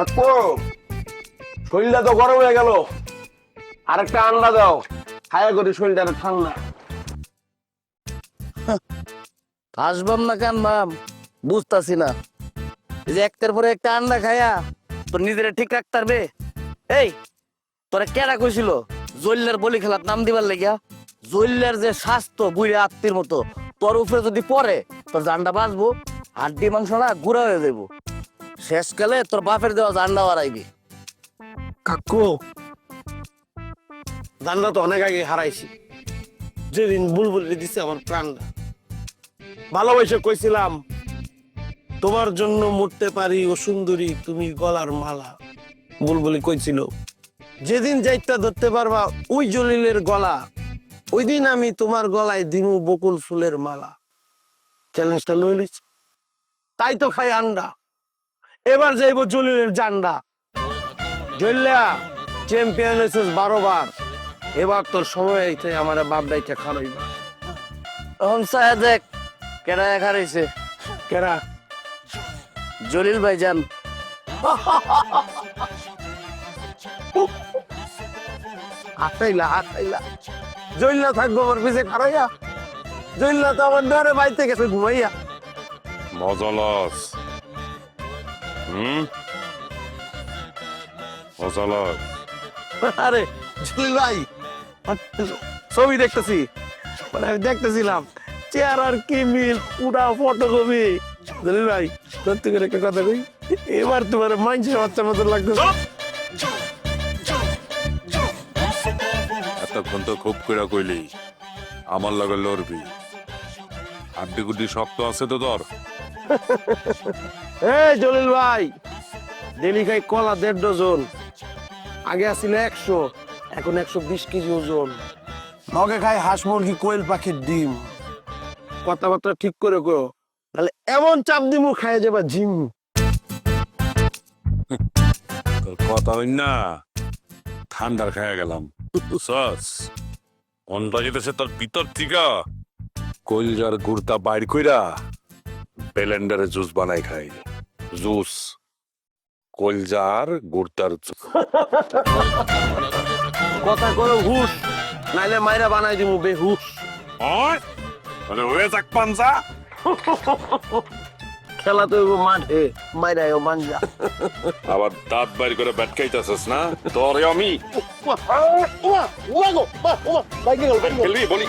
কাকু শরীরটা তো গরম হয়ে গেল, আরেকটা আন্ডা দাও, খায়া করি শরীরটা ঠান্ডা। হাসবাম না কানবাম বুঝতাছি না। এই যে একটার পরে একটা আন্ডা খায়া তোর নিজের ঠিক রাখতে পারবে? এই তোরা কেডা কইছিল জল্লার বলি খেলার নাম দিবার লাগিয়া? জল্লার যে স্বাস্থ্য বুড়ে আত্মীর মতো, তোর উপরে যদি পড়ে তোর জানটা বাঁচবো, হাড্ডি মাংস না গুঁড়া হয়ে যাবো। শেষকালে তোর বাপের দেওয়া জান্ডা হারাইবি। কাকু জানলা তো অনেক আগে হারাইছি, যেদিন বুলবুল দিছে আমার প্রাণটা। ভালোবাসে কইছিলাম তোমার জন্য মরতে পারি ও সুন্দরী তুমি গলার মালা, বুলবুলি কইছিল। যেদিন যাইতা ধরতে পারবা ওই জলিলের গলা, ওই দিন আমি তোমার গলায় দিমু বকুল ফুলের মালা। চ্যালেঞ্জটা লইলিস, তাই তো খাই আন্ডা। এবার যাইব জলিলের জান্ডা। জল্লা চ্যাম্পিয়ন হয়েছিস 12 বার, এবার তোর সময় আইতে আমার বাপ দাইটা খারাইবা। এখন চায় দেখ কেডা এক হারাইছে। কেরা? জলিল ভাই যান। আটাইলা আটাইলা জল্লা থাকবো আমার পিছে খারাইয়া? জল্লা তো আমার ডরে বাইতে গেছে ঘুমাইয়া। মজালাস মজালাস আরে জলিল ভাই, ছবি দেখতেছি, মানে আমি দেখতেছিলাম চেহারার কি মিল, পুরা ফটোকপি। জলিল ভাই সত্যি করে একটা কথা কই, এবার তোমার মানুষের বাচ্চার মতো লাগতেছে। এতক্ষণ তো খুব করে কইলি আমার লগে লড়বি, আড্ডি গুড্ডি শক্ত আছে তো তোর? এই জলিল ভাই, ডেলি খাই কলা 1.5 ডজন, আগে আসছিল 100, এখন 120 কেজি ওজন। লগে খাই হাঁস মুরগি কোয়েল পাখির ডিম। কথাবার্তা ঠিক করে কো, তাহলে এমন চাপ দিমু খাইয়ে যাবা জিম। তোর কথা হই না ঠান্ডার খাইয়া গেলাম। সস অনটা যেতেছে তোর ভিতর থেকে, কলজার গুড়তা বাইর কইরা ব্লেন্ডারে জুস বানাই খাই। জুস কলজার গুড়তার কথা করো হুশ, নাইলে মাইরা বানাই দিমু বেহুশ। হয়ে যাক পাঞ্জা। খেলা তো হইবো মাঠে, মাইরাও মাঞ্জা। আবার দাঁত বাইর করে ব্যাট খাইতেছিস না? তোরে আমি খেলবি বলি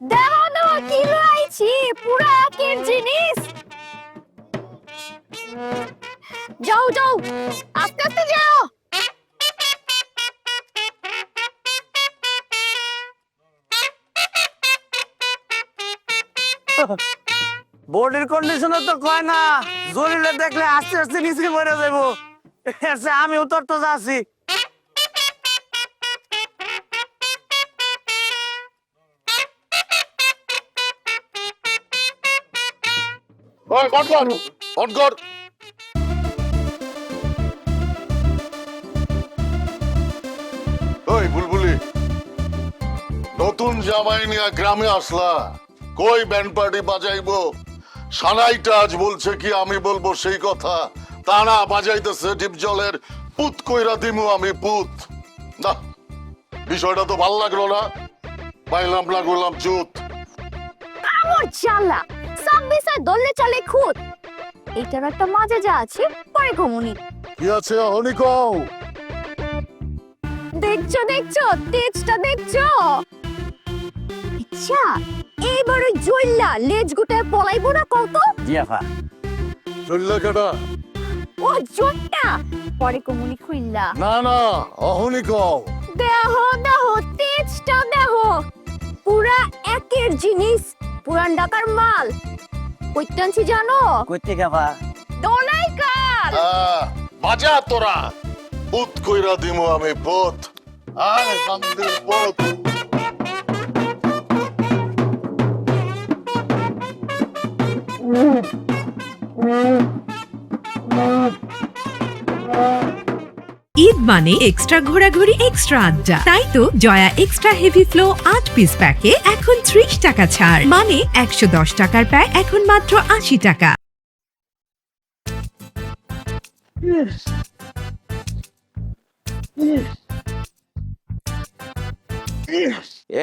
দেখো কি লাইছি, পুরা একের জিনিস। যাও যাও, আস্তে আস্তে যাও। বডির কন্ডিশনে তো কয় না, জলিলে দেখলে আস্তে আস্তে নিচে মরে যাবো। আমি উত্তর তো যাচ্ছি। ওই বুলবুলি, নতুন জামাই নিয়ে গ্রামে আসলা, কই ব্যান্ড পার্টি বাজাইবো? সানাইটা আজ বলছে কি আমি বলবো সেই কথা, তা না বাজাইতেছে ডিপ জলের পুত কইরা দিমু আমি পুত। না, বিষয়টা তো ভাল লাগলো না, পাইলাম না গোলাম চুত। আমার চালা সব বিষয় দললে চলে খুদ। এটার একটা মজা যা আছে পরে কমুনি। কি আছে অনিকও? দেখছো দেখছো তেজটা দেখছো? আচ্ছা এইবার ওই জল্লা লেজ গুটায় পলাইবো না কত? জিয়াফা চললে কেটা? ও জোটটা পরে কমুনি খুইল্লা। না না অহনিকও। দেহ দেহ তেজটা দেহ পুরা একের জিনিস, পুরান ঢাকার মাল। কইতানছি জানো? কইতে গাবা দোলাই কাল। বাজা তোরা, পুত কইরা দিমু আমি পুত। আয় বান্দির পুত। ঈদ মানে এক্সট্রা ঘোরাঘুরি, এক্সট্রা আড্ডা। তাই তো Jaya extra heavy flow 8 piece প্যাকে এখন 30 টাকা ছাড়, মানে 110 টাকার প্যাক এখন মাত্র 80 টাকা।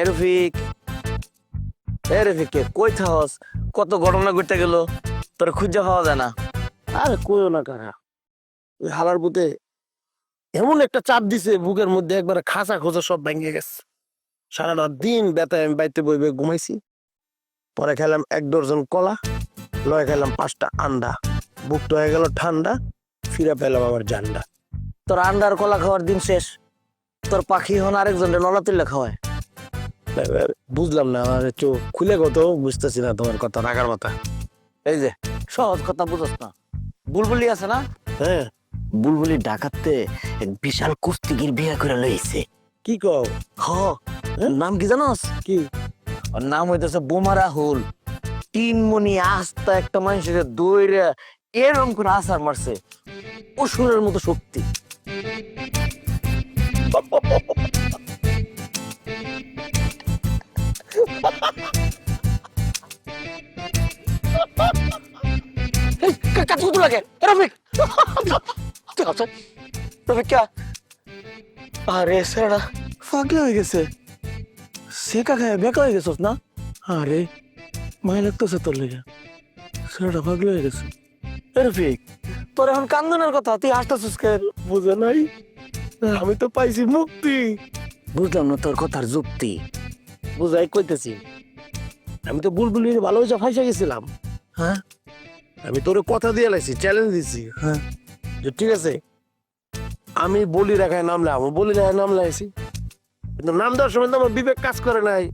এরফিক এরফিক কই থাকস? কত ঘটনা ঘটতে গেল, তোর খুঁজে পাওয়া যায় না। আরে কইও না কারা, ওই হালার বুতে এমন একটা চাপ দিছে বুকের মধ্যে, একবারে খাঁচা খোঁচা সব ভেঙে গেছে। সারাটা দিন ব্যথায় আমি বাইতে বইবে ঘুমাইছি। পরে খেলাম 1 ডজন কলা, লয় খেলাম 5টা আন্ডা। বুকটা হয়ে গেল ঠান্ডা, ফিরে পেলাম আমার জান্ডা। তোর আন্ডার কলা খাওয়ার দিন শেষ, তোর পাখি হন আরেকজনের নলা তুলে খাওয়ায়। বুঝলাম না, আমার চোখ খুলে কত বুঝতেছি না তোমার কথা, রাগার মাথা। এই যে সহজ কথা বুঝস না, বুলবুলি আছে না? হ্যাঁ, বুলবুলি ডাকাতে এক বিশাল কুস্তিগির বিয়ে করে লইছে। কি কও? হ, নাম কি জানোস? কি? ওর নাম হইতেছে বোমা রাহুল। 3 মনি আস্তা একটা মানুষের দৌড়ে এরকম করে আসার মারছে, অসুরের মতো শক্তি। কাজ লাগে রফিক, রফিক কে? আরে সেটা ফাঁকি হয়ে গেছে, সেকা খায় বেকা হয়ে গেছ না? আরে মায় লাগতেছে তোর লেগে, সেটা পাগল হয়ে গেছে। রফিক তোর এখন কান্দনের কথা, তুই হাসতেছিস কে? বুঝে নাই, আমি তো পাইছি মুক্তি। বুঝলাম না তোর কথার যুক্তি। বুঝাই কইতেছি, আমি তো বুলবুলির ভালোবাসা ফাইসা গেছিলাম। হ্যাঁ, আমি তোরে কথা দিয়ে লাইছি, চ্যালেঞ্জ দিছি। হ্যাঁ, যে ঠিক আছে আমি বলি রাখায় নামলাম, বলি রাখায় নাম লাইছি, কিন্তু নাম দেওয়ার সময় তো আমার বিবেক কাজ করে নাই।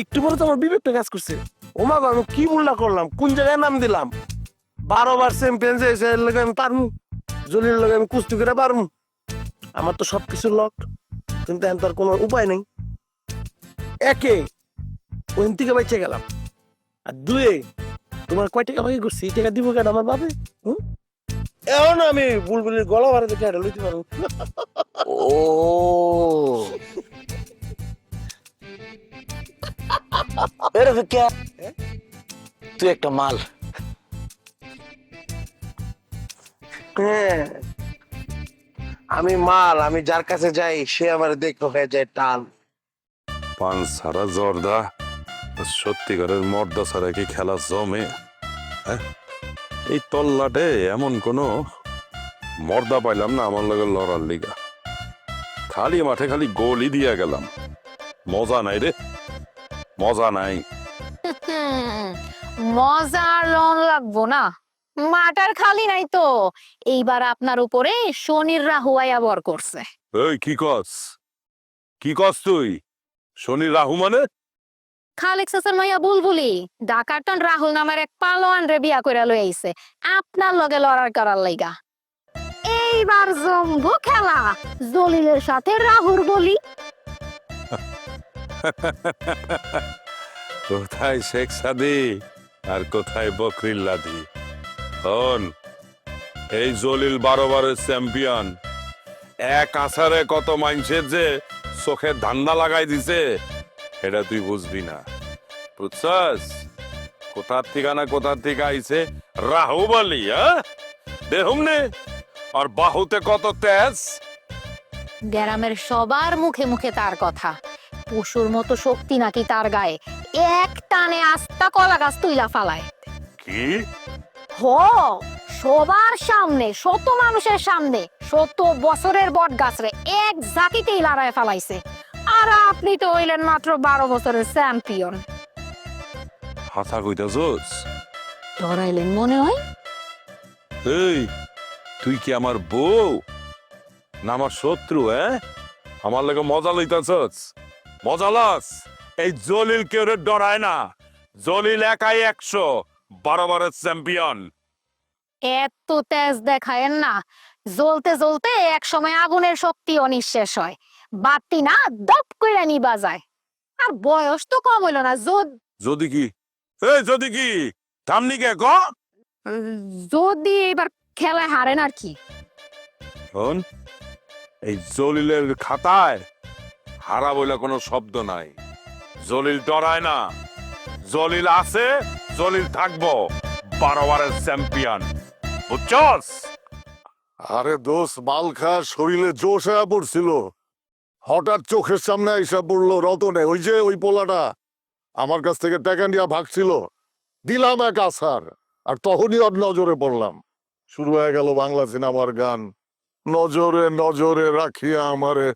একটু পরে তো আমার বিবেকটা কাজ করছে। ওমা গো, আমি কি ভুলটা করলাম, কোন জায়গায় নাম দিলাম? 12 বার চ্যাম্পিয়ন যে লগে আমি পারমু, জলির লগে আমি কুস্তি করে পারমু। আমার তো সবকিছু লক, কিন্তু এখন তার কোনো উপায় নেই। একে ওইন থেকে বেঁচে গেলাম, আর 2 তোমার কয় টাকা বাকি করছি, এই টাকা দিব কেন আমার বাপে? এখন আমি বুলবুলির গলা ভাড়া দেখে এটা লইতে পারবো। ও রফিক কে? তুই একটা মাল। হ্যাঁ, আমি মাল, আমি যার কাছে যাই সে আমার দেখতে হয়ে যায় টাল। পান সারা জর্দা, সত্যিকারের মর্দা ছাড়া কি খেলা জমে? হ্যাঁ, এই তল্লাটে এমন কোনো মর্দা পাইলাম না আমার লগে লড়ার লিগা। খালি মাঠে খালি গোলই দিয়া গেলাম, মজা নাই রে, মজা নাই। মজা আর লন লাগবো না, মাটার খালি নাই তো। এইবার আপনার উপরে শনির রাহু আয়া বর করছে। এই কি কস, কি কস তুই? শনি রাহু মানে? খালেক চাচার মাইয়া বুলবুলি ডাকারটন রাহুল নামের এক পালোয়ান রে বিয়া কইরা লই আইছে আপনার লগে লড়াই করার লাইগা। এইবার জম্বু খেলা, জলিলের সাথে রাহুর বলি। কোথায় শেখ সাদি আর কোথায় বকরির লাদি? হন, এই জলিল 12 বারের চ্যাম্পিয়ন, এক আছারে কত মানুষের যে চোখে ধান্দা লাগাই দিছে এটা তুই বুঝবি না, বুঝছস? কোথার থেকে আইছে রাহু বলি, হ্যাঁ দেখুম নে, আর বাহুতে কত তেজ। গ্রামের সবার মুখে মুখে তার কথা, পশুর মতো শক্তি নাকি তার গায়ে, এক টানে আস্তা কলা গাছ তুইলা ফালায়। কি? হো, সবার সামনে, শত মানুষের সামনে 100 বছরের বট গাছরে এক জাকিতেই লড়াই ফালাইছে। আর আপনি তো হইলেন মাত্র 12 বছরের চ্যাম্পিয়ন। হাতা কইতাছস? ধরাইলেন মনে হয়? এই তুই কি আমার বউ না আমার শত্রু? হ্যাঁ, আমার লাগে মজা লইতাছস? মজা লস? এই জলিল কেউ ডরায় না। জলিল একাই 100, 12 বারের চ্যাম্পিয়ন। এত তেজ দেখায়েন না, জ্বলতে জ্বলতে এক সময় আগুনের শক্তি অনিঃশেষ হয়, বাতি না দপ করে নিবা যায়। আর বয়স তো কম হইল না, যদি কি? এই যদি কি? থামনি কে গ? যদি এবার খেলায় হারেন আর কি। শোন, এই জলিলের খাতায় হারা বলে কোনো শব্দ নাই। জলিল ডরায় না। জলিল আছে, জলিল থাকবো। 12 বারের চ্যাম্পিয়ন, বুঝছস? আরে দোষ মাল খা শরীরে জোশ হয়ে পড়ছিল, হঠাৎ চোখের সামনে এসে পড়লো রতনে, ওই যে ওই পোলাটা আমার কাছ থেকে টাকা নিয়ে ভাগছিল, দিলাম এক আছাড়, আর তখনই ওর নজরে পড়লাম। শুরু হয়ে গেল বাংলা সিনেমার গান, নজরে নজরে রাখিয়া আমারে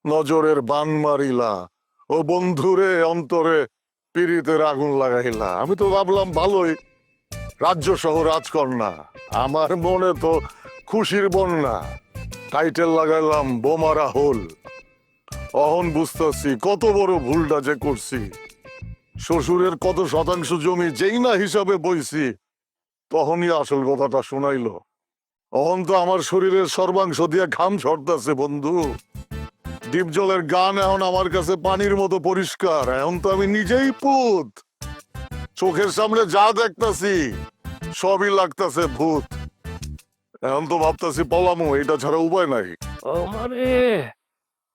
নজরের বান মারিলা, ও বন্ধুরে অন্তরে পিরিতের আগুন লাগাইলা। আমি তো ভাবলাম ভালোই, রাজ্য সহ রাজকন্যা, আমার মনে তো খুশির বন্যা। টাইটেল লাগাইলাম বোমা রাহুল। অহন বুঝতেছি কত বড় ভুলটা যে করছি। শ্বশুরের কত শতাংশ জমি যেই না হিসাবে বইছি, তখনই আসল কথাটা শোনাইলো। অহন তো আমার শরীরের সর্বাংশ দিয়ে ঘাম ঝরতেছে বন্ধু। ডিপজলের গান এখন আমার কাছে পানির মতো পরিষ্কার। এখন তো আমি নিজেই পুত, চোখের সামনে যা দেখতাছি সবই লাগতাছে ভূত। এখন তো ভাবতাছি পলামু, এটা ছাড়া উপায় নাই। ও মারে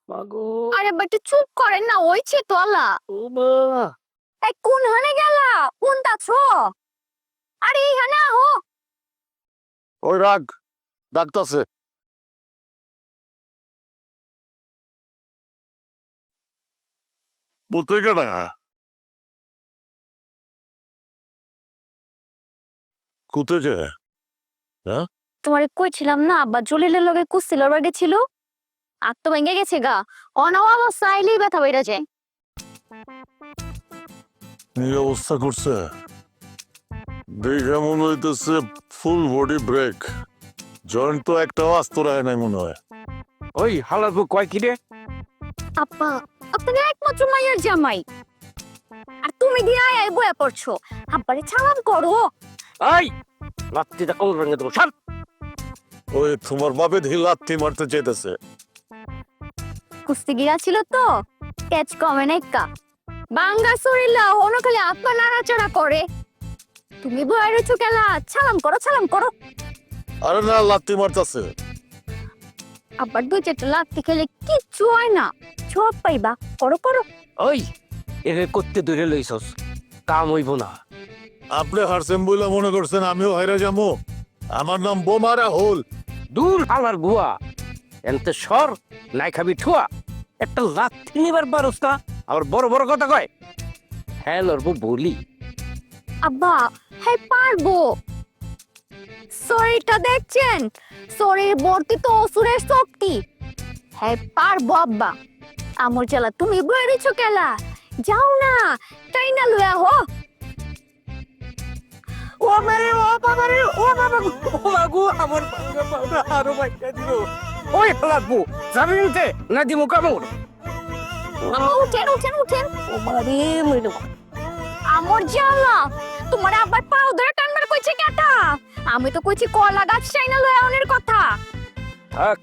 মাগো, আরে বাট চুপ করেন না, ওইছে তোলা। ও মা, এই কোন হানে গেলা, কোনটা ছো? আরে এইখানে আহো। ওই রাগ ডাকতাছে। বলতে কেনা কুতেছে? তোমারে কইছিলাম না, আব্বা জলিলের লগে কুস্তি লড়বা গেছিল, আর তো ভেঙে গেছে গা। অনাও অবস্থা আইলেই ব্যথা বেড়ে যায়। এই অবস্থা করছে, দেখে মনে হইতেছে ফুল বডি ব্রেক। জয়েন্ট তো একটাও আস্তরায় নাই মনে হয়। ওই হালার বউ কয় কি রে? আব্বা, আপনার একমাত্র মায়ের জামাই, আর তুমি দিয়ে আয় বয়া পড়ছো। আব্বারে ছাড়াম করো। এই লাত্তিটা কোন রঙে দেবো, ছাড়। ওই তোমার বাপে ধি লাত্তি মারতে চাইতেছে। কুস্তি গিরা ছিল তো, ক্যাচ কমে নাই কা। বাঙ্গা শরীরলা হনো খালি আপা নাড়াচাড়া করে। তুমি বয়া রয়েছো কেলা, ছালাম করো ছালাম করো। আরে না, লাত্তি মারতেছে। আবার দুই চারটা লাত্তি খেলে কিচ্ছু হয় না, সব পাইবা। করো করো। ওই এরে করতে দূরে লইছস, কাম হইব না। আপনি হারসেন বইলা মনে করছেন আমিও হাইরা যাবো? আমার নাম বোমা রাহুল। দূর হালার বুয়া, এনতে সর নাই খাবি ঠুয়া। একটা লাথি নিবার পারস না, আবার বড় বড় কথা কয়। হ্যাঁ লড়বো বলি। আব্বা, হ্যাঁ পারবো। শরীরটা দেখছেন, শরীর ভর্তি তো অসুরের শক্তি। হ্যাঁ পারবো আব্বা। আমর চালা তুমি বেরিয়েছো কেলা, যাও না, তাই না লুয়া হো। ও মেরে, ও বাবা রে, ও বাবা গো, ও লাগু আমার ভাঙা পাউডার আরো বাইকা দিল। ওই হালার বউ যাবি নিতে না দিমু কামড়। উঠেন উঠেন উঠেন। ও বাড়ি মেরে আমর জ্বালা, তোমার আবার পাও ধরে টানবার কইছে কেটা? আমি তো কইছি কলা গাছ চাইনা লয়া অনের কথা। থাক,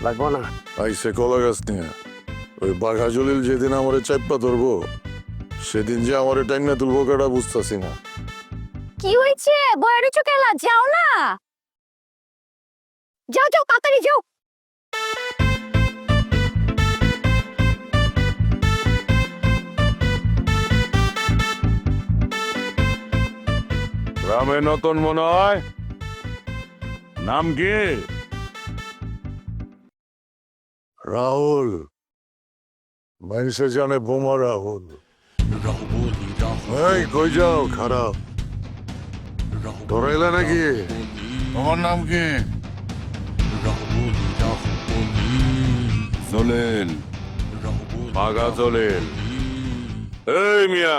লাগবো না। আইসে কলা গাছ নিয়ে। ওই বাঘা জলিল যেদিন আমারে চাইপা ধরবো, সেদিন যে আমারে টাইনা তুলবো কেটা বুঝতেছি না। কি হয়েছে বয়ারে চোখেলা, যাও না, যাও যাও তাড়াতাড়ি যাও। গ্রামে নতুন মনে হয়, নাম কি? রাহুল, মানুষে জানে বোমা রাহুল। এই কই যাও খারাপ, ধরাইলা নাকি? তোমার নাম কি? জলিল, বাঘা জলিল। এই মিয়া,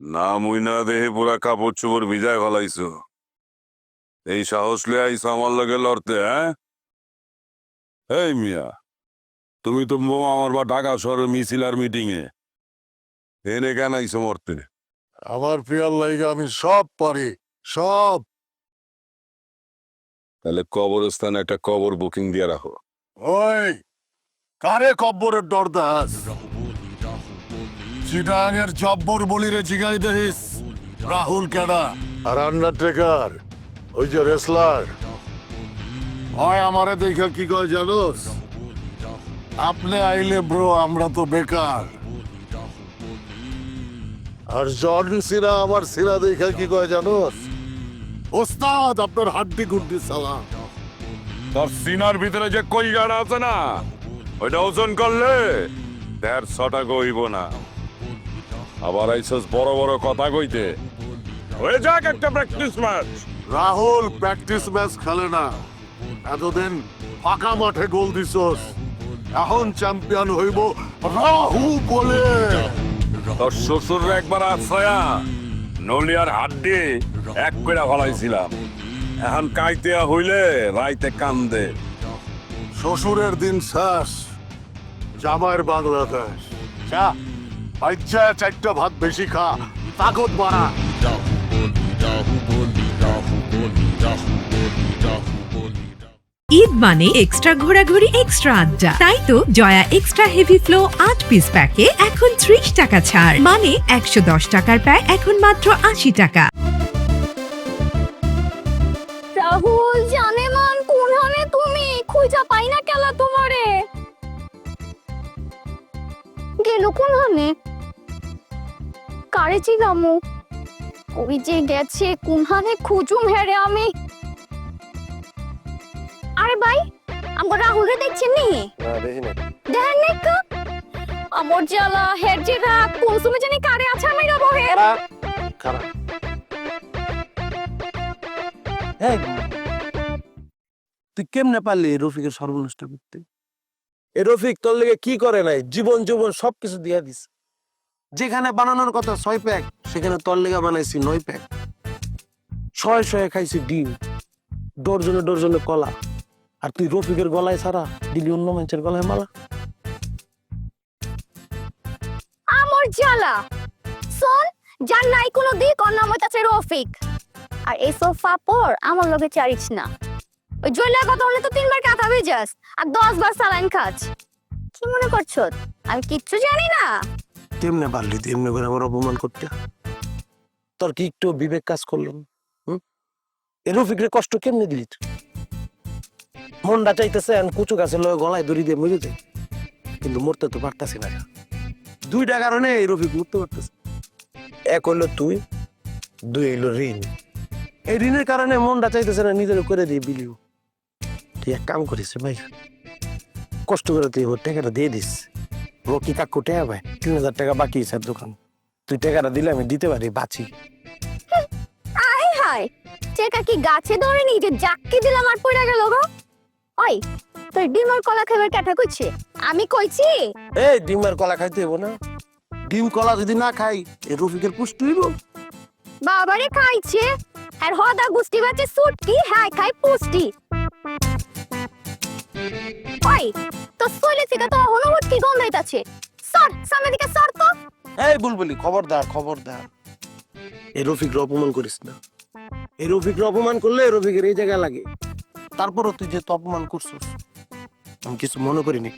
নাম উইনা দেহে পুরা কাপড় চোপড় ভিজায় ফেলাইছো। এই সাহস লিয়ে আইছো আমার লগে লড়তে, হ্যাঁ? এই মিয়া, তুমি তো আমার বা ঢাকা শহরের মিছিল আর মিটিং এ এনে কেন আইসো মরতে? আমার প্রিয়ার লাইগা আমি সব পারি, সব। তাহলে কবরস্থানে একটা কবর বুকিং দিয়ে রাখো। ওই কারে কব্বরের দরদাস? চিটাঙের জব্বর বলিরে জিগাই দেহিস রাহুল কেডা আর আন্ডারটেকার ওই যে রেসলার হয় আমারে দেখা কি কয় জানোস? আপনি আইলে ব্রো আমরা তো বেকার। আর জন সিনা আমার সিনা দেখা কি কয় জানোস? ওস্তাদ আপনার হাড্ডি গুড্ডি সালাম। তোর সিনার ভিতরে যে কইগাড়া আছে না, ওইটা ওজন করলে 150 টাকা হইব না। আবার আইসস বড় বড় কথা কইতে। হয়ে যাক একটা practice match. Rahul practice match খেলে না, এতদিন ফাঁকা মাঠে গোল দিছস। এখন চ্যাম্পিয়ন হইব রাহু বলে। তোর শ্বশুর একবার আছয়া নলিয়ার হাড্ডি এক করে ফলাইছিলাম। এখন কাইতেয়া হইলে রাইতে কান্দে। শ্বশুরের দিন শেষ, জামাইয়ের বাংলাদেশ। চা বাচ্চা চারটা ভাত বেশি খা, তাকত বাড়া। ঈদ মানে এক্সট্রা ঘোরাঘুরি এক্সট্রা আড্ডা, তাই তো Jaya extra heavy flow 8 piece প্যাকে এখন 30 টাকা ছাড়, মানে 110 টাকার প্যাক এখন মাত্র 80 টাকা। রাহুল জানে মান কোনখানে তুমি খুঁজা পাই না কেলা তোমারে। গেল কোনখানে? কারে চিগামু? ওই যে গেছে কোনখানে খুঁজুম হেরে আমি। আরে ভাই আমার রাহুলকে দেখছেন নি? দেখেন নাই কা? আমার জ্বালা হের যে রাগ কোনসুমে জানি কারে আছে আমি রব হের। খারাপ। তুই কেমনে পারলি এই রফিকের সর্বনষ্ট করতে? এই রফিক তোর লেগে কি করে নাই? জীবন জীবন সবকিছু দিয়া দিস। যেখানে বানানোর কথা 6 প্যাক, সেখানে তোর লেগে বানাইছি 9 প্যাক। 6 খাইছি ডিম, ডরজনে ডরজনে কলা। আর তুই রফিকের গলায় ছাড়া দিলি অন্য মানুষের গলায় মালা। আমার জ্বালা শোন, যার নাই কোনো দিক ওর নাম হচ্ছে রফিক। আর এই সোফা পর আমার লগে চারিস না। ওই জয়লার কথা হলে তো 3 বার কথা বেজাস আর 10 বার সালাইন খাস। কি মনে করছো আমি কিচ্ছু জানি না? তেমনে পারলি তুই এমনি করে আমার অপমান করতে? তোর কি একটু বিবেক কাজ করলো? এই রফিকের কষ্ট কেমনে দিলি তুই? মনটা চাইতেছে কুচু গাছের লগে গলায় দড়ি দিয়ে মরে যায়, কিন্তু মরতে তো পারতাছি না। 2টা কারণে এই রফিক মরতে পারতেছে। এক হইলো তুই, 2 হইলো ঋণ। এই ঋণের কারণে মনটা চাইতেছে না নিজের করে দিয়ে বিলিও। তুই এক কাম করিস ভাই, কষ্ট করে তুই ওর টাকাটা দিয়ে দিস। রকি কাকু টাকা ভাই 3000 টাকা বাকি আছে দোকান। তুই টাকাটা দিলে আমি দিতে পারি, বাঁচি। আয় হায়, চেকা কি গাছে ধরেনি যে জাক্কি দিলাম আর পড়ে গেল গো? ওই তোর ডিমের কলা খাবার কাটা কইছে? আমি কইছি এই ডিমের কলা খাইতে হইব না? ডিম কলা যদি না খাই এই রফিকের পুষ্টি হইব? বাবারে খাইছে আর হদা গুষ্টি বাচ্চা সুটকি হ্যাঁ খাই পুষ্টি। ওই তো সইলে থেকে তো হলুদ কি গন্ধাইতাছে। সর সামনে দিকে সর তো। এই বুলবুলি খবরদার খবরদার, এই রফিককে অপমান করিস না। এই রফিককে অপমান করলে এই রফিকের এই জায়গা লাগে। তারপরও তুই যে তো অপমান করছিস আমি কিছু মনে করিনি।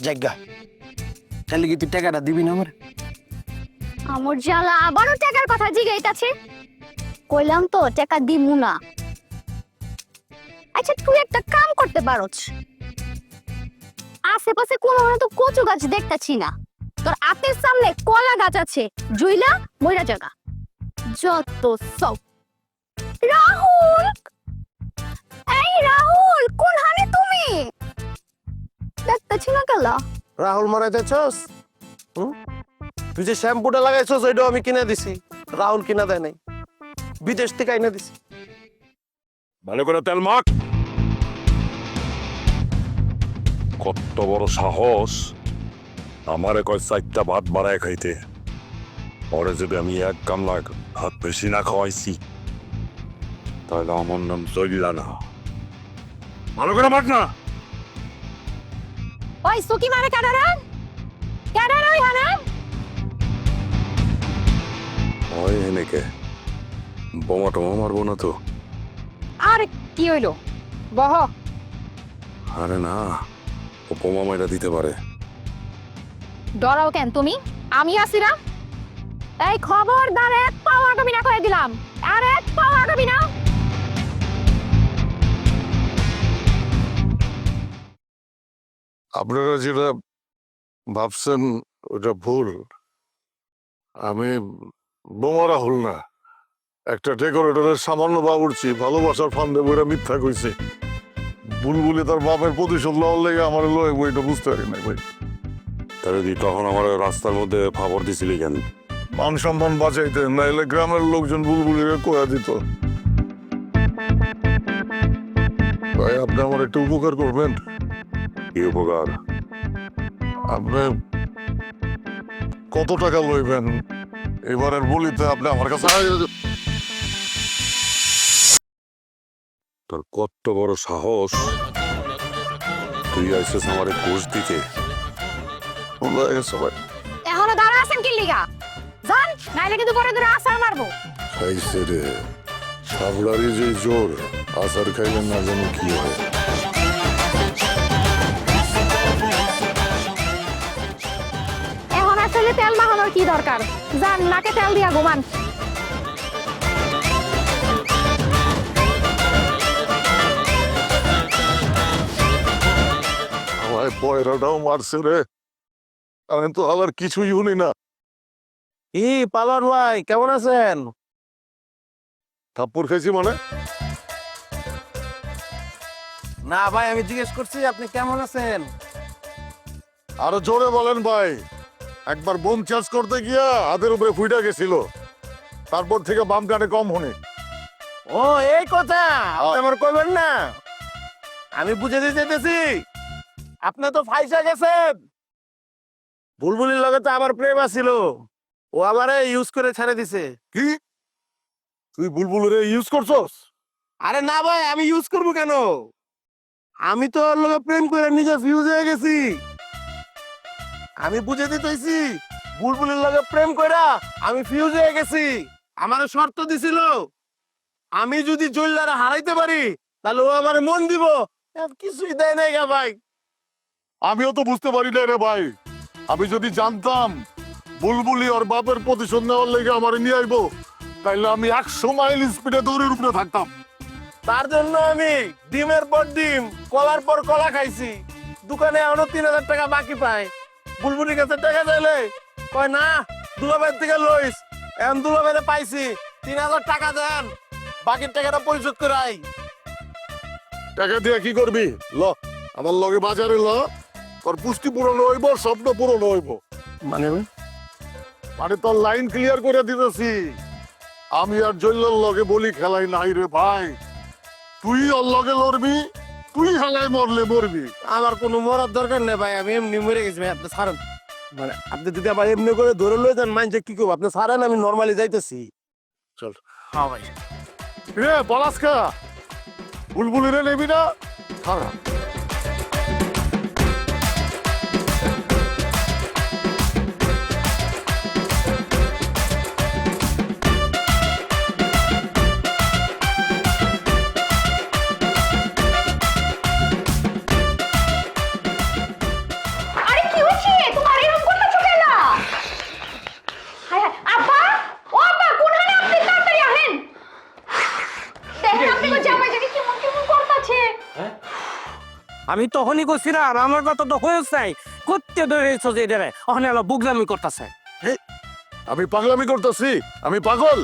জায়গা তাহলে কি তুই টাকাটা দিবি না আমার? আমার জ্বালা আবারও টাকার কথা জিগাইতাছে। কইলাম তো টাকা দিমু না। আচ্ছা তুই একটা কাম করতে পারোস, আশেপাশে কোনো তো কচু গাছ দেখতাছি না, তোর হাতের সামনে কলা গাছ আছে, জুইলা মইরা জায়গা যত সব। রাহুল, এই রাহুল কোনখানে তুমি? দেখতাছি না কেলা? রাহুল মারাইতেছস? তুই যে শ্যাম্পুটা লাগাইছস ওইটাও আমি কিনে দিছি, রাহুল কিনা দেয় নাই, বিদেশ থেকে আইনা দিছি। ভালো করে তেল মাখ। কত বড় সাহস আমারে কয় 4টা ভাত বাড়ায় খাইতে। পরে যদি আমি 1 গামলা ভাত বেশি না খাওয়াইছি তাহলে আমার নাম জলিলা না। ভালো করে মাখ না। ওই সুকি মারে কাটারা ওই হানা ওই এনেকে বোমা টোমা মারবো না তো? আরে কি হইলো বহ আরে না, ও বোমা মাইরা দিতে পারে। ডরাও কেন তুমি? আমি আছি না। এই খবরদার এক পাও আগামী না করে দিলাম, আর এক পাও আগামী না। আপনারা যেটা ভাবছেন ওটা ভুল। আমি বোমা রাহুল না, একটা ডেকোরেটরের সামান্য বাবুর্চি ভালোবাসার ফান্দে বইরা মিথ্যা কইছে। বুলবুলি তার বাপের প্রতিশোধ লওয়ার লেগে আমার লয় বইটা বুঝতে পারি না ভাই। তাহলে তুই তখন আমার রাস্তার মধ্যে ফাবর দিছিলি কেন? মান সম্মান বাঁচাইতে, নাইলে গ্রামের লোকজন বুলবুলিরে কয়া দিত। ভাই আপনি আমার একটা উপকার করবেন। কি উপকার? আপনি কত টাকা লইবেন এবারের বলিতে? আপনি আমার কাছে তোর কত বড় সাহস, তুই আইসিস আমারে ঘুষ দিতে? ভুলে গেছে ভাই। এখনো দাঁড়া আছেন কি লিগা? জান নাইলে কিন্তু পরে ধরে আসার মারবো। খাইছে রে সাবলারি যে জোর, আসার খাইলেন না জানি কি হয়। এখন আসলে তেল মাখানোর কি দরকার? জান নাকে তেল দিয়া ঘুমান। আমার পয়রাটাও মারছে রে, আমি তো আবার কিছুই শুনি না। কি পালন ভাই কেমন আছেন? থাপ্পড় খাইছি মানে? না ভাই আমি জিজ্ঞেস করছি আপনি কেমন আছেন। আরো জোরে বলেন ভাই। একবার বোম চার্জ করতে গিয়া হাতের উপরে ফুইটা গেছিল, তারপর থেকে বাম কানে কম শুনি। ও এই কথা আপনি আমার কইবেন না, আমি বুঝে দিতে চাইতেছি। আপনি তো ফাইসা গেছেন। বুলবুলির লগে তো আমার প্রেম আছিল, ও আমারে ইউজ করে ছেড়ে দিছে। কি তুই বুলবুলের ইউজ করছস? আরে না ভাই আমি ইউজ করবো কেন? আমি তো ওর লগে প্রেম করে নিজে ফিউজ হয়ে গেছি। আমি বুঝে দিতেছি বুলবুলির লগে প্রেম কইরা আমি ফিউজ হয়ে গেছি। আমারে শর্ত দিছিল আমি যদি জল্লারে হারাইতে পারি তাহলে ও আমারে মন দিব। কিছুই দেয় নাই গা ভাই। আমিও তো বুঝতে পারি না রে ভাই। আমি যদি জানতাম বুলবুলি ওর বাপের প্রতিশোধ নেওয়ার লেগে আমার নিয়ে আইবো, তাইলে আমি 100 মাইল স্পিডে দৌড়ের উপরে থাকতাম। তার জন্য আমি ডিমের পর ডিম কলার পর কলা খাইছি। দোকানে এখনো 3000 টাকা বাকি পাই। বুলবুলির কাছে টাকা চাইলে কয় না দুলাভাইয়ের থেকে লইস। এখন দুলাভাইরে পাইছি, 3000 টাকা দেন, বাকির টাকাটা পরিশোধ করে আই। টাকা দিয়ে কি করবি? ল আমার লগে বাজারে ল, তোর পুষ্টি পূরণ হইব, স্বপ্ন পূরণ হইব। মানে তোর লাইন ক্লিয়ার করে দিতেছি। আমি আর জল্লার লগে বলি খেলাই নাই রে ভাই। তুই ওর লগে লড়বি, তুই খেলায় মরলে মরবি। আমার কোনো মরার দরকার নেই ভাই, আমি এমনি মরে গেছি ভাই। আপনি ছাড়েন, মানে আপনি যদি আবার এমনি করে ধরে লয়ে যান মাইনছে কি করবো? আপনি ছাড়েন, আমি নর্মালি যাইতেছি। চল হ্যাঁ ভাই। রে পলাশকা, বুলবুলি রে নেবি না? খারাপ আরে কি হচ্ছে তোমার? এরকম করতেছো কেন? হায় হায় আব্বা, ও আব্বা কোনখানে আপনি? তাড়াতাড়ি আহেন। দেখেন আপনি কো জামাই জানি কেমন কেমন করতেছে। আমি তখনই করছিলাম, আমার কথা তো হয়েছে নাই। করতে ধরেছো যে এটারে ওখানে আমার বুগলামি করতেছে। আমি পাগলামি করতেছি? আমি পাগল?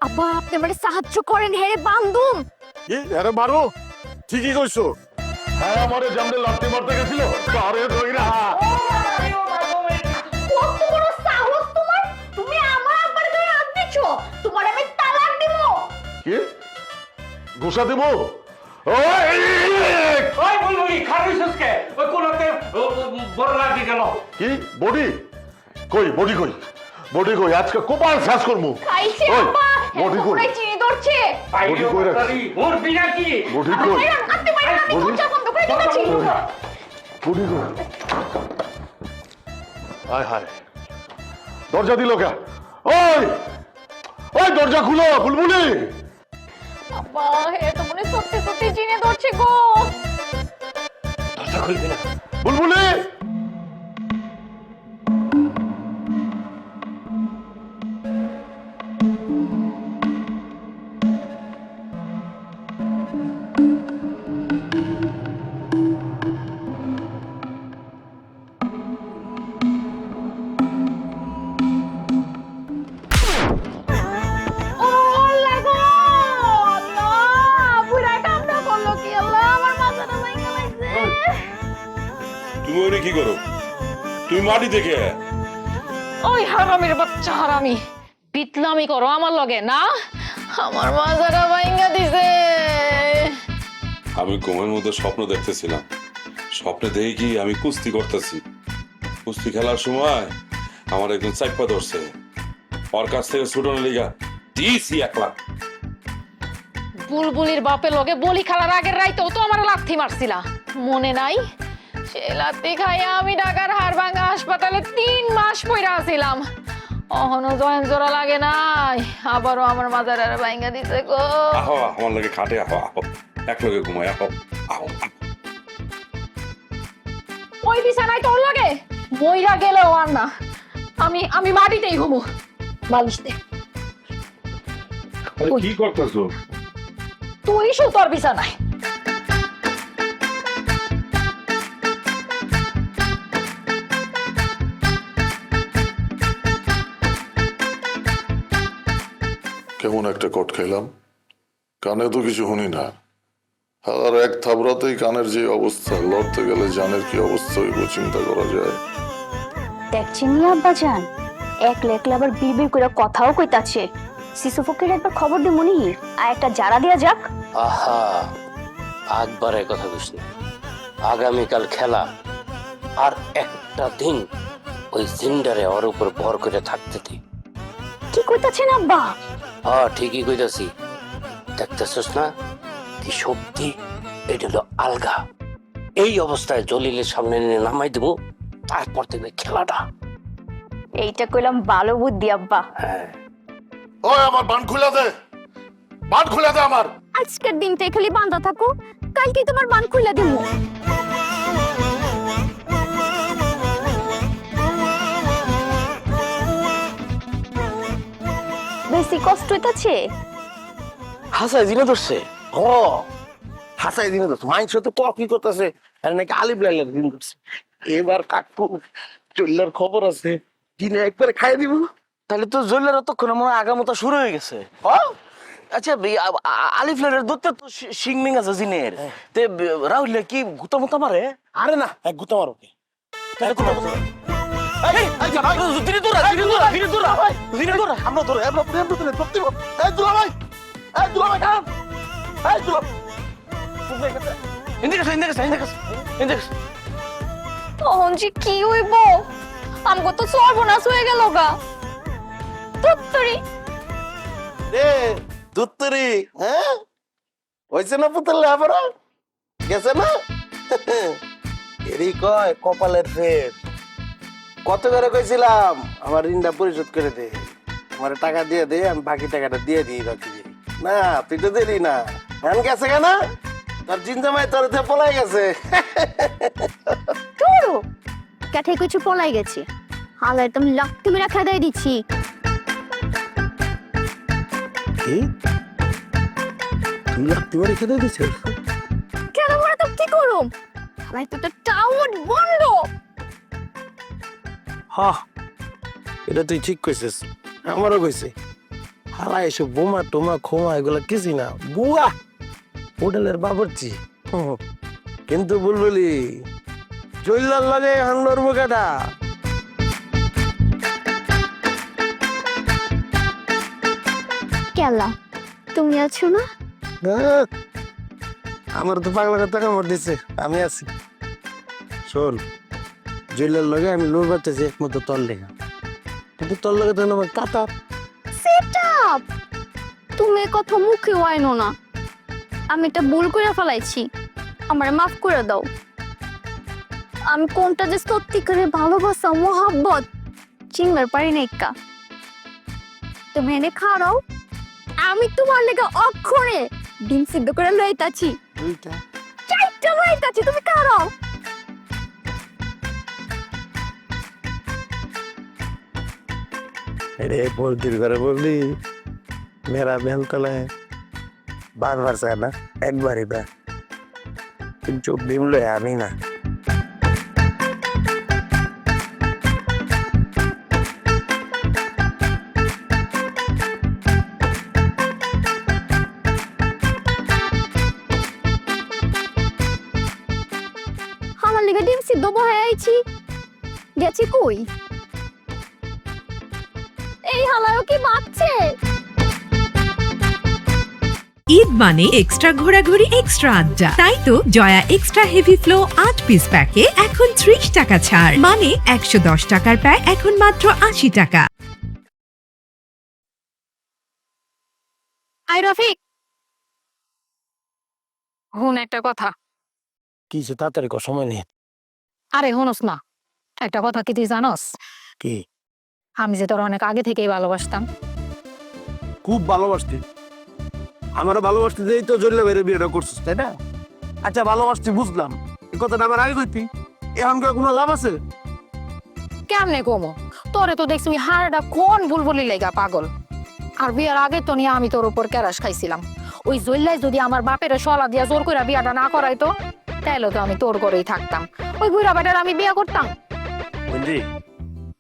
আব্বা আপনি আমারে সাহায্য করেন, হেরে বান্ধুম। কি আরে মারো? ঠিকই কইছো। হ্যাঁ আমারে জামলে লাথি মারতে গেছিল, আরে ধইরা। কত বড় সাহস তোমার! তুমি আমার আব্বার গায়ে হাত দিছো। তোমার আমি তালাক দিব। কি ঘোষা দেব? ওই ওই বুলবুলি খারুইছসকে ওই কোনতে বড় লাগি গেল। কি বডি কই? বডি কই? বডি কই? আজকে কোপাল শেষ করমু। খাইছে ওই, আব্বা, বডি কই? পুরাই চিনি ধরছে। বডি কই রাখছি? ওর বিনা কি বডি কই? আপনি মারেন, আপনি বডি? দরজা বন্ধ কোথায় গেছি হায় হায় দরজা দিল কে? ওই ওই দরজা খুলো বুলবুলি। আব্বা হে তো মনে সত্যি সত্যি জিনে ধরছে গো। দরজা খুলবি না। বুলবুলি ও আল্লাহ গো আল্লাহ পুরা কামটা করলো কি আল্লাহ আমার মাথাটা ভাঙা লাগছে। তুমি ওরে কি করো? তুমি মাটি থেকে ওই হারামির বাচ্চা হারামি পিতলামি করো আমার লগে না, আমার মাথাটা ভাঙা দিছে। আমি ঘুমের মধ্যে স্বপ্ন দেখতেছিলাম, স্বপ্নে দেখি কি আমি কুস্তি করতেছি। কুস্তি খেলার সময় আমার একজন চাইপা ধরছে, ওর কাছ থেকে ছুটানোর লিগা দিয়েছি 1 লাখ। বুলবুলির বাপের লগে বলি খেলার আগের রাইতেও তো আমার লাথি মারছিলা, মনে নাই? সেই লাথি খাইয়া আমি ঢাকার হাড়ভাঙ্গা হাসপাতালে 3 মাস পইরা আছিলাম। অহনো জয়েন জোড়া লাগে নাই, আবারও আমার মাজার আর ভাঙ্গা দিছে গো। আহো আমার লাগে খাটে, আহো আহো এক লগে ঘুমাই, আহো আহো। ওই বিছানায় তোর লাগে মইরা গেলেও আর না, আমি মাটিতেই ঘুমু। বালিশ দে, কি করতেছো? তুই শু তোর বিছানায়। কেমন একটা কট খাইলাম, কানে তো কিছু শুনি না। আর এক থাবড়াতেই কানের যে অবস্থা, লড়তে গেলে জানের কি অবস্থা হইব চিন্তা করা যায়। দেখছেন নি আব্বা জান, একলা একলা আবার বিড়বিড় করে কথাও কইতাছে। শিশুপক্ষের একবার খবর দে মনি, আর একটা জারা দেয়া যাক। আহা একবারে কথা কইস না। আগামীকাল খেলা, আর একটা দিন ওই জিন্ডারে ওর উপর ভর করে থাকতে দে। কি কইতাছেন আব্বা? হ্যাঁ ঠিকই কইতাছি, দেখতেছস না কি শক্তি? এটা হলো আলগা। এই অবস্থায় জলিলের সামনে নিয়ে নামাই দেবো, তারপর দেখবে খেলাটা। এইটা কইলাম ভালো বুদ্ধি আব্বা। হ্যাঁ ওই আমার বান খুলে দে, বান খুলে দে আমার। আজকের দিনটাই খালি বাঁধা থাকো, কালকে তোমার বান খুলে দেবো। বেশি কষ্ট হইতাছে? হাসাই দিনে ধরছে। হ হাসাই দিনে ধরছে, মাইন্স তো কি করতেছে, আর নাকি আলিফ লাইলার দিন করছে। এবার কাকু চল্লার খবর আছে, দিনে একবারে খাই দিব। তাহলে তো জল্লার তখন মনে হয় আগামতা শুরু হয়ে গেছে। আচ্ছা আলিফ লাইলার দত্তে তো সিংমিং আছে জিনের, তে রাহুল কি গুতা মুতা মারে? আরে না, এক গুতা মারো কি? তাহলে গুতা মুতা দিনে দৌড়া, দিনে দৌড়া, দিনে দৌড়া, দিনে দৌড়া। আমরা ধরো, আমরা প্রেম দিলে প্রতি এই দুলা ভাই, এই দুলা ভাই খান, এই দুলা তখন যে কি হইব, আমগো তো সর্বনাশ হয়ে গেল গা। তুত্তরি রে দুত্তরি, হ্যাঁ হইছে না পুতলে আবার গেছে না? এরই কয় কপালের ফের। কত করে কইছিলাম আমার ঋণটা পরিশোধ করে দে, আমার টাকা দিয়ে দে, আমি বাকি টাকাটা দিয়ে দিই বাকি। না তুই তো দেরি না, এখন গেছে কেন? তোর জিনজামাই তোর পলাই গেছে। তোরও কাঠে কিছু পলাই গেছে, হালায় তুমি লাক্তি মেরা খেদাই দিচ্ছি। কি তুই লাত্তি মারি খেতে দিছিস? কেন বলে তো কি করুম, হালায় তো টাউন বন্ধ। হ্যাঁ এটা তুই ঠিক কইছিস, আমারও কইছে। হালা এসব বোমা টোমা খোমা এগুলা কিছুই না, বুয়া হোটেলের বাবরচি। কিন্তু বুলবুলি জইলার লাগে হান্ডর মুখাটা। কেলা তুমি আছো না? আমার তো পাগলা টাকা মর দিছে, আমি আছি। শোন জইলার লগে আমি লোর বাচ্চাছি একমাত্র তল লেখা, কিন্তু তোর লগে তো আমার কাতা। সেটআপ তুমি কথা মুখে ওয়াইনো না, আমি একটা ভুল করে ফেলাইছি। আমার মাফ করে দাও। আমি কোনটা যে সত্যিকারে ভালোবাসা মোহাব্বত চিনবার পারি না একা। তুমি এনে খাওয়াও, আমি তোমার লেগে অক্ষরে ডিম সিদ্ধ করে লইতাছি, দুইটা চারটা লইতাছি, তুমি খাওয়াও। রে পোল্ট্রির ঘরে বললি মেরা বেলতলায় বারবার চায় না, একবারই বা চোখ ডিমলে আমি না। আমার লেগে ডিম সিদ্ধ বহাই আইছি, গেছি কই? এই হালায়ও কি বাচ্চে? ঈদ মানে এক্সট্রা ঘোরাঘুরি এক্সট্রা আড্ডা, তাই তো Jaya extra heavy flow 8 piece প্যাকে এখন 30 টাকা ছাড়, মানে 110 টাকার প্যাক এখন মাত্র 80 টাকা। আই রফিক, হুন একটা কথা। কিছু তাড়াতাড়ি কর, সময় নেই। আরে হুনস না, একটা কথা কি তুই জানস? কি? আমি যে তোর অনেক আগে থেকেই ভালোবাসতাম। খুব ভালোবাসতি, আমারও ভালোবাসতি, যেই তো জল্লে বাইরে বিয়েটা করছিস, তাই না? আচ্ছা ভালোবাসতি বুঝলাম, এই কথাটা আমার আগে কইতি, এখনকার কোনো লাভ আছে? কেমনে কমো, তোরে তো দেখছি ওই হাড়টা কোন বুলবুলি লেগা পাগল। আর বিয়ার আগে তো নিয়ে আমি তোর উপর ক্যারাস খাইছিলাম। ওই জল্লাই যদি আমার বাপের সলা দিয়া জোর করে বিয়াটা না করাইতো, তাইলে তো আমি তোর করেই থাকতাম, ওই বুড়া বেটার আমি বিয়া করতাম। বুঝলি,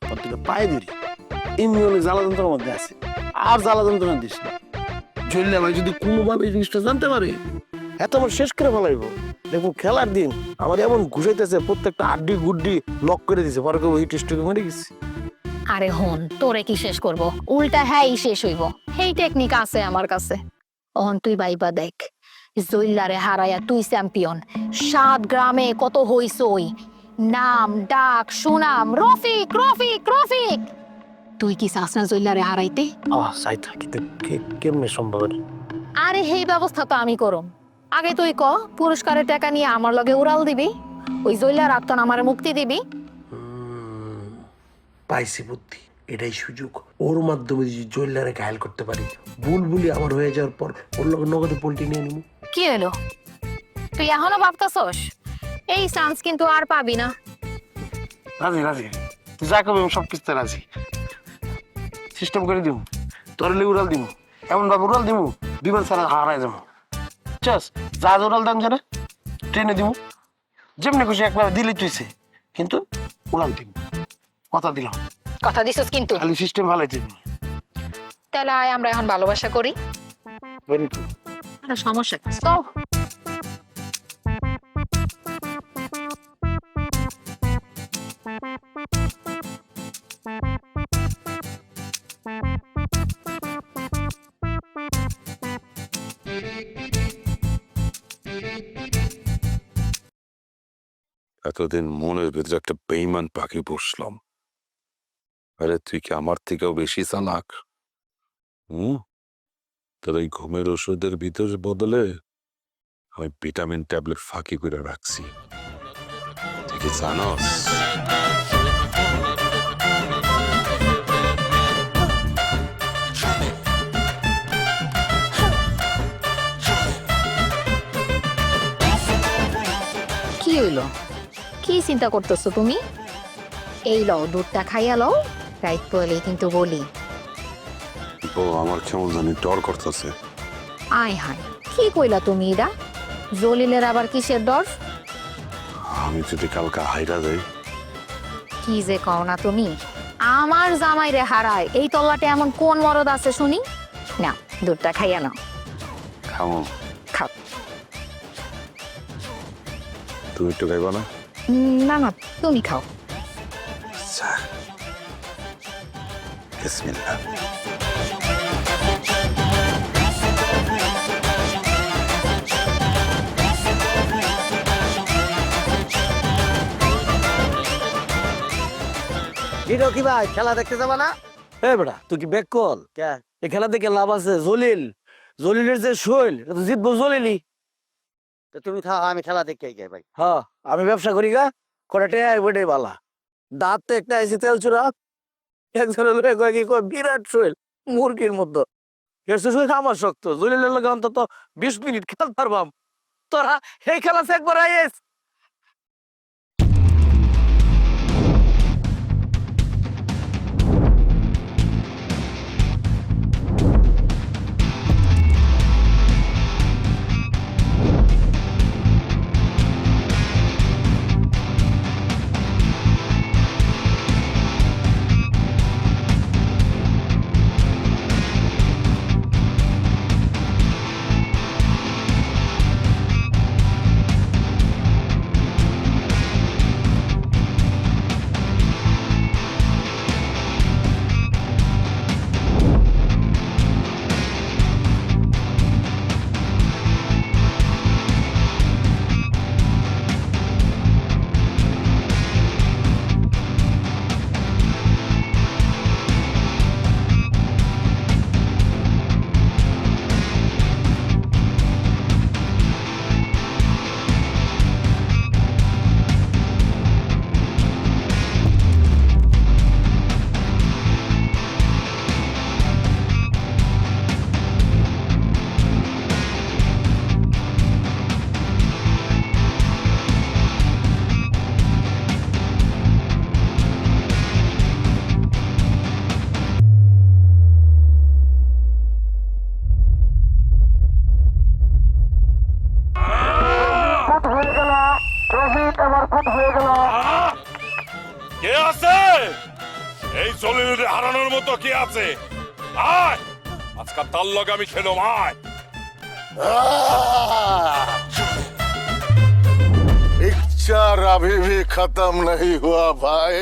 তোর থেকে পায়ে দিলি, এমনি অনেক জ্বালা যন্ত্রের মধ্যে আছে, আর জ্বালা যন্ত্রণা দিস না। জল্লে ভাই যদি কোনোভাবে এই জিনিসটা জানতে পারে, এত আমার শেষ করে ফেলাইব। দেখুন খেলার দিন আমার এমন ঘুষাইতেছে, প্রত্যেকটা আড্ডি গুড্ডি লক করে দিছে, পরে কেউ এই টেস্টকে মরে গেছে। আরে হন, তোরে কি শেষ করব, উল্টা হ্যাঁ শেষ হইব। সেই টেকনিক আছে আমার কাছে। অহন তুই বাইবা দেখ, জইলারে হারায়া তুই চ্যাম্পিয়ন। 7 গ্রামে কত হইছই, নাম ডাক সুনাম, রফিক রফিক রফিক। তুই কি চাস না জইলারে হারাইতে? চাই থাকি তো কেমনে সম্ভব? আরে সেই ব্যবস্থা তো আমি করম। আগে তুই ক, পুরস্কারের টাকা নিয়ে আমার লগে উড়াল দিবি, ওই জইলার আত্মন আমার মুক্তি দিবি। পাইছি বুদ্ধি, এটাই সুযোগ। ওর মাধ্যমে যদি জল্লারে ঘায়াল করতে পারি, বুলবুলি আমার হয়ে যাওয়ার পর ওর লগে নগদে পোল্ট্রি নিয়ে নিব। কি হলো, তুই এখনো ভাবতাছস? এই চান্স কিন্তু আর পাবি না। রাজি রাজি, তুই যা করবি আমি সব কিছুতে রাজি। সিস্টেম করে দিব, তোর লে উড়াল দিব, এমন ভাবে উড়াল দিব বিমান ছাড়া হারাই যাবো। চাস যা উড়াল দাম জানে ট্রেনে দিব, যেমনি খুশি একবার দিলে তুইছে, কিন্তু উড়াল দিব, কথা দিলাম। কথা দিছস কিন্তু, খালি সিস্টেম ভালাই দিব। তাহলে আয় আমরা এখন ভালোবাসা করি। Very good. একটা সমস্যা কি? তো এতদিন মনের ভেতরে একটা বেইমান পাখি বসলাম। আরে তুই কি আমার থেকেও বেশি চালাক? তোর এই ঘুমের ওষুধের ভিতর বদলে আমি ভিটামিন ট্যাবলেট ফাঁকি করে রাখছি, তুই কি জানস? কি হইলো, কি চিন্তা করতেছো তুমি? এই লও দুধটা খাইয়া লও, রাইত পড়লে কিন্তু বলি। ও আমার কেমন জানি ডর করতেছে। আয় হায়, কি কইলা তুমি এরা? জলিলের আবার কিসের ডর? আমি যদি কালকে হাইরা যাই। কি যে কও না তুমি, আমার জামাই রে হারায় এই তল্লাটে এমন কোন মরদ আছে শুনি? না, দুধটা খাইয়া নাও। খামো? খাও। তুমি একটু খাইবা না? না না, তুমি খাও। আচ্ছা, বিসমিল্লাহ। কি ভাই, খেলা দেখতে যাবা না? এ বেটা তুই কি ব্যাক কল? এই খেলা দেখে লাভ আছে? জলিলের যে শৈল, এটা তো জিতবো জলিলই। তো তুমি খাও, আমি খেলা দেখে যাই ভাই। হ্যাঁ, আমি ব্যবসা করি গা, কটাটে ওইটাই বালা। দাঁত তো একটা এসে তেল চুরা, একজনের লোক কয় কি কয় বিরাট শৈল মুরগির মতো। আমার শক্ত জলিলের লগে অন্তত 20 মিনিট খেলতে পারবাম। তোরা এই খেলা একবার আইস। কে আছে? এই জলিল হারানোর মতো কে আছে? আয়, আজকাল তার লগে আমি খেলো আয়। पिक्चर अभी भी खत्म नहीं हुआ भाई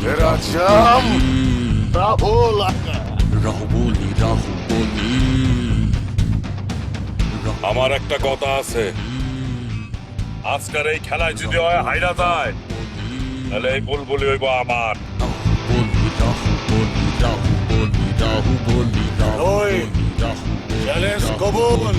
तेरा जाम राहुल আমার একটা কথা আছে, আজকের এই খেলায় যদি হয় হাইরা যায় তাহলে এই বুলবুলি হইব আমার। ओए चैलेंज कबूल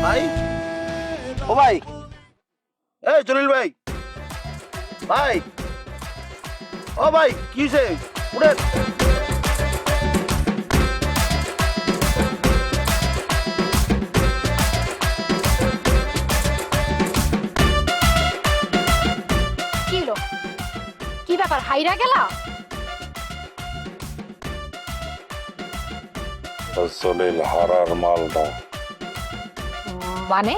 ভাই, ও ভাই, এই জলিল ভাই, ভাই, ও ভাই, কি হয়েছে? উঠে কি হলো? কি ব্যাপার, হাইরা গেলা? জলিল হারার মালটা মানে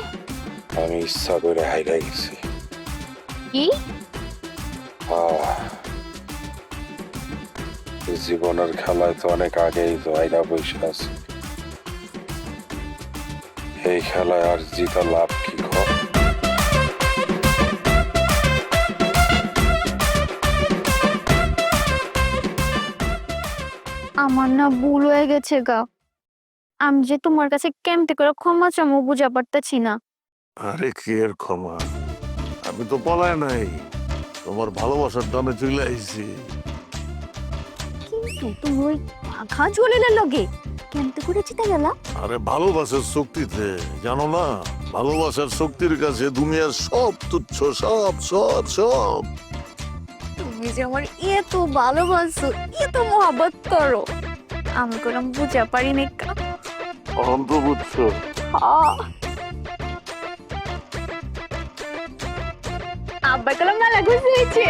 আমি ইচ্ছা করে হাইরা গেছি। কি? জীবনের খেলায় তো অনেক আগেই তো হাইরা বসে আছে, এই খেলায় আর জিতা লাভ কি? আমার না ভুল হয়ে গেছে গা, আমি যে তোমার কাছে কেমতে করে ক্ষমা চামো বুঝা পারতেছি না। আরে কি এর ক্ষমা, আমি তো পলায় নাই, তোমার ভালোবাসার দামে চলে আইছি। কিন্তু তুমি ওই পাখা জলিলের লগে কেমতে করে জিতে গেলা? আরে ভালোবাসার শক্তিতে, জানো না, ভালোবাসার শক্তির কাছে দুনিয়ার সব তুচ্ছ, সব সব সব। তুমি যে আমার এত ভালোবাসো, এত মহব্বত করো, আমি কোনো বুঝা পারি না। অন্ত বুঝছো? আব্বা কলম মেলা খুশি হয়েছে।